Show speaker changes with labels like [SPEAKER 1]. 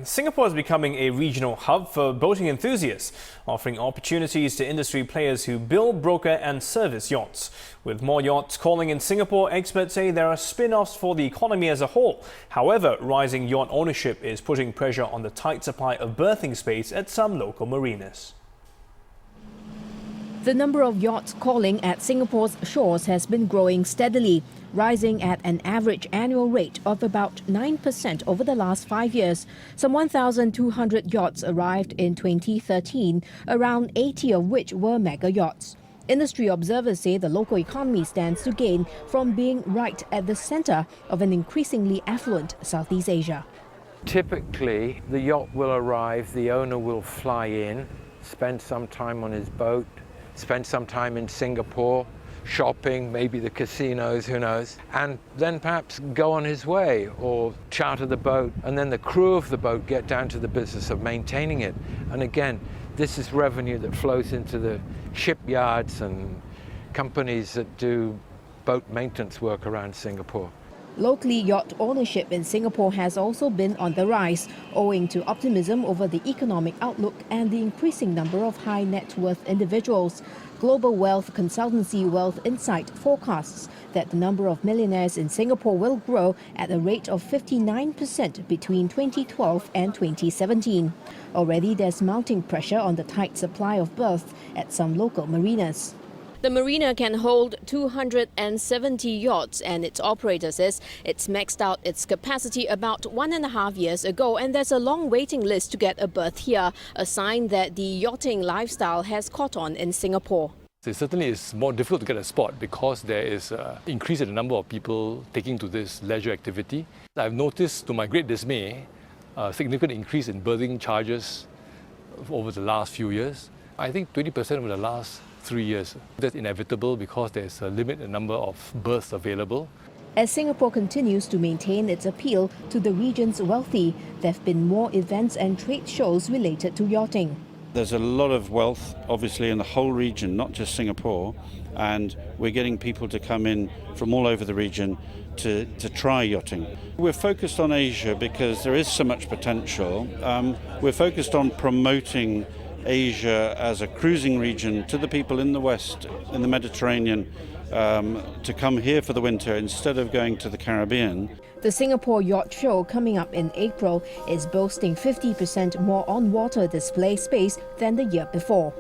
[SPEAKER 1] Singapore is becoming a regional hub for boating enthusiasts, offering opportunities to industry players who build, broker and service yachts. With more yachts calling in Singapore, experts say there are spin-offs for the economy as a whole. However, rising yacht ownership is putting pressure on the tight supply of berthing space at some local marinas.
[SPEAKER 2] The number of yachts calling at Singapore's shores has been growing steadily, rising at an average annual rate of about 9% over the last 5 years. Some 1,200 yachts arrived in 2013, around 80 of which were mega yachts. Industry observers say the local economy stands to gain from being right at the centre of an increasingly affluent Southeast Asia.
[SPEAKER 3] Typically, the yacht will arrive, the owner will fly in, spend some time on his boat, spend some time in Singapore, shopping, maybe the casinos, who knows, and then perhaps go on his way or charter the boat, and then the crew of the boat get down to the business of maintaining it. And again, this is revenue that flows into the shipyards and companies that do boat maintenance work around Singapore.
[SPEAKER 2] Locally, yacht ownership in Singapore has also been on the rise, owing to optimism over the economic outlook and the increasing number of high net worth individuals. Global wealth consultancy Wealth Insight forecasts that the number of millionaires in Singapore will grow at a rate of 59% between 2012 and 2017. Already there's mounting pressure on the tight supply of berths at some local marinas. The marina can hold 270 yachts, and its operator says it's maxed out its capacity about 1.5 years ago, and there's a long waiting list to get a berth here, a sign that the yachting lifestyle has caught on in Singapore.
[SPEAKER 4] It certainly is more difficult to get a spot because there is an increase in the number of people taking to this leisure activity. I've noticed, to my great dismay, a significant increase in berthing charges over the last few years. I think 20% over the last 3 years. That's inevitable because there's a limited number of berths available.
[SPEAKER 2] As Singapore continues to maintain its appeal to the region's wealthy, there have been more events and trade shows related to yachting.
[SPEAKER 5] There's a lot of wealth, obviously, in the whole region, not just Singapore, and we're getting people to come in from all over the region to try yachting. We're focused on Asia because there is so much potential. We're focused on promoting Asia as a cruising region to the people in the West, in the Mediterranean, to come here for the winter instead of going to the Caribbean.
[SPEAKER 2] The Singapore Yacht Show coming up in April is boasting 50% more on-water display space than the year before.